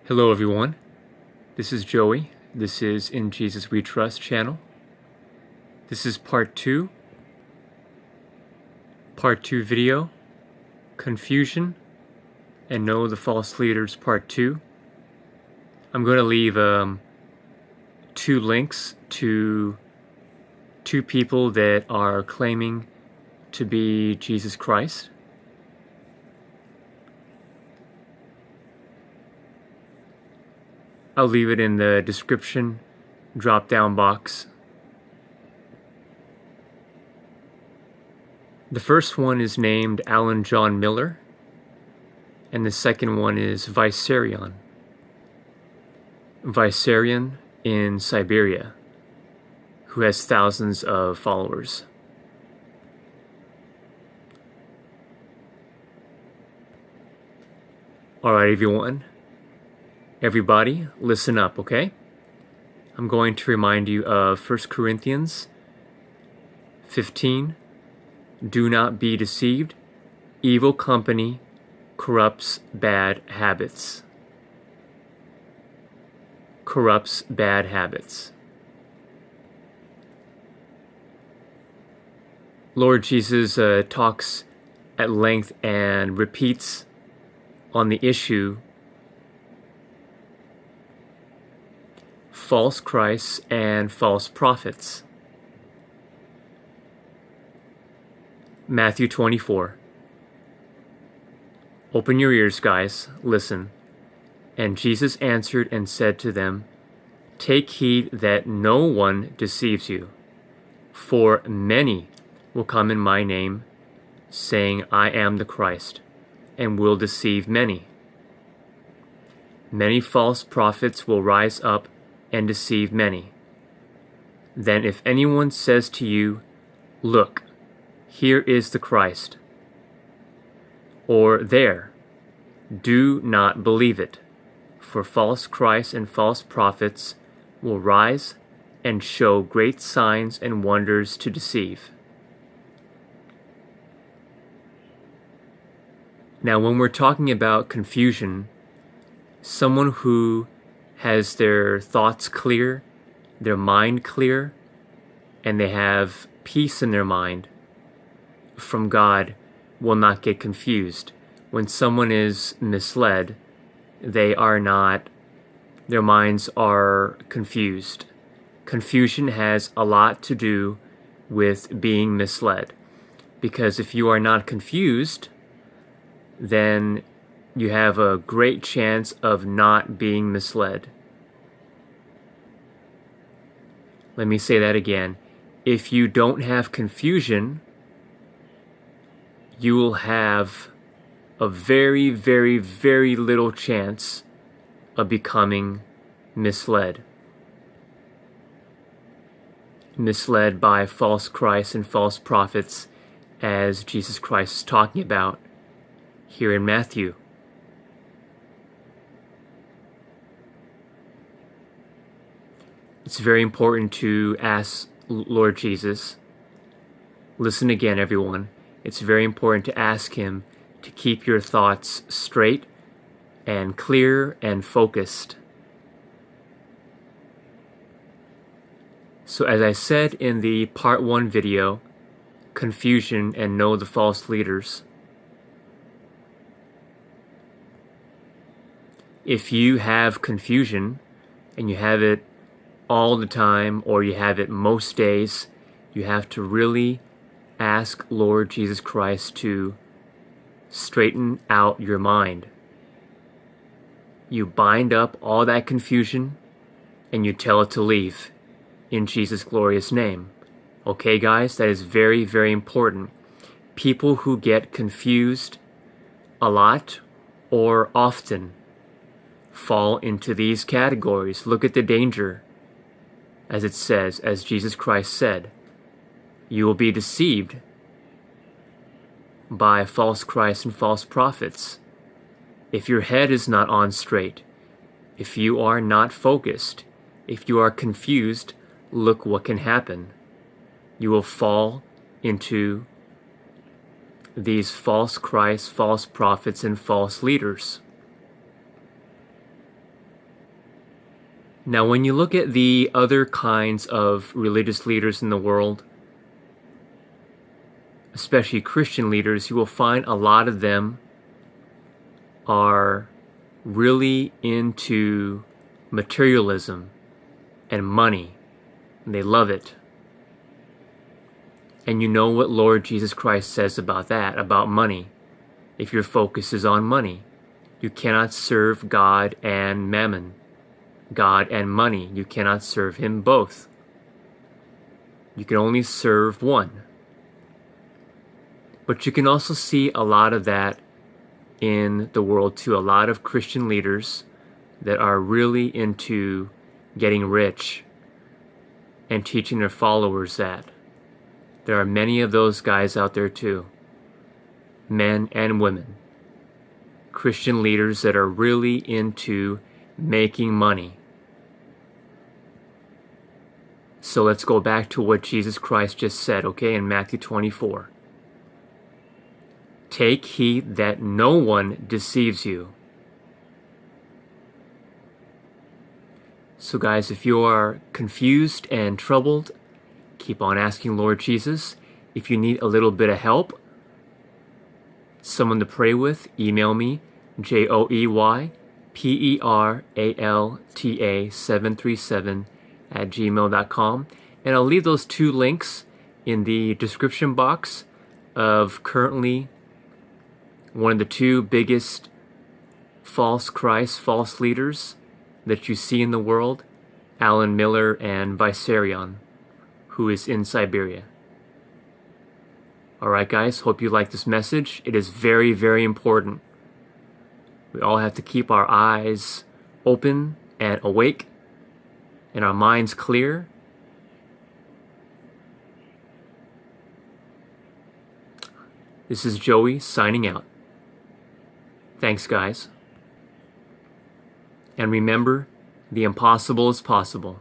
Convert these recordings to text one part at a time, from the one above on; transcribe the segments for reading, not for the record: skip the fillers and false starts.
Hello everyone, this is Joey. This is In Jesus We Trust channel. This is part 2 video, Confusion and Know the False Leaders part 2. I'm going to leave 2 links to 2 people that are claiming to be Jesus Christ. I'll leave it in the description drop-down box. The first one is named Alan John Miller, and the second one is Vissarion. Vissarion in Siberia, who has thousands of followers. Alright everybody, listen up, okay? I'm going to remind you of 1 Corinthians 15. Do not be deceived. Evil company corrupts bad habits. Corrupts bad habits. Lord Jesus talks at length and repeats on the issue false Christs and false prophets. Matthew 24. Open your ears, guys. Listen. And Jesus answered and said to them, Take heed that no one deceives you. For many will come in my name, saying, I am the Christ, and will deceive many. Many false prophets will rise up and deceive many. Then if anyone says to you, Look, here is the Christ, or there, do not believe it, for false Christs and false prophets will rise and show great signs and wonders to deceive. Now, when we're talking about confusion, someone who has their thoughts clear, their mind clear, and they have peace in their mind from God will not get confused. When someone is misled, their minds are confused. Confusion has a lot to do with being misled, because if you are not confused, then you have a great chance of not being misled. Let me say that again. If you don't have confusion, you will have a very, very, very little chance of becoming misled. Misled by false Christs and false prophets, as Jesus Christ is talking about here in Matthew. It's very important to ask Lord Jesus. Listen again, everyone. It's very important to ask Him to keep your thoughts straight and clear and focused. So as I said in the part 1 video, Confusion and Know the False Leaders, if you have confusion and you have it all the time, or you have it most days, you have to really ask Lord Jesus Christ to straighten out your mind. You bind up all that confusion and you tell it to leave in Jesus' glorious name. Okay, guys, that is very, very important. People who get confused a lot or often fall into these categories. Look at the danger. As it says, as Jesus Christ said, you will be deceived by false Christs and false prophets. If your head is not on straight, if you are not focused, if you are confused, look what can happen. You will fall into these false Christs, false prophets, and false leaders. Now, when you look at the other kinds of religious leaders in the world, especially Christian leaders, you will find a lot of them are really into materialism and money, and they love it. And you know what Lord Jesus Christ says about that, about money. If your focus is on money, you cannot serve God and mammon, God and money. You cannot serve him both. You can only serve one. But you can also see a lot of that in the world too. A lot of Christian leaders that are really into getting rich and teaching their followers that. There are many of those guys out there too, men and women, Christian leaders that are really into making money. So let's go back to what Jesus Christ just said, okay, in Matthew 24. Take heed that no one deceives you. So guys, if you are confused and troubled, keep on asking Lord Jesus. If you need a little bit of help, someone to pray with, email me, joeyperalta737@gmail.com. And I'll leave those 2 links in the description box of currently one of the 2 biggest false Christ, false leaders that you see in the world, Alan Miller and Vissarion, who is in Siberia. Alright guys, hope you like this message. It is very, very important. We all have to keep our eyes open and awake and our minds clear. This is Joey signing out. Thanks guys. And remember, the impossible is possible.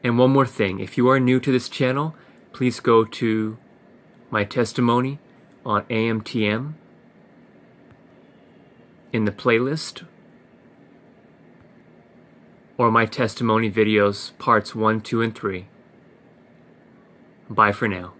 And one more thing, if you are new to this channel, please go to my testimony on AMTM in the playlist, or my testimony videos parts 1, 2, and 3. Bye for now.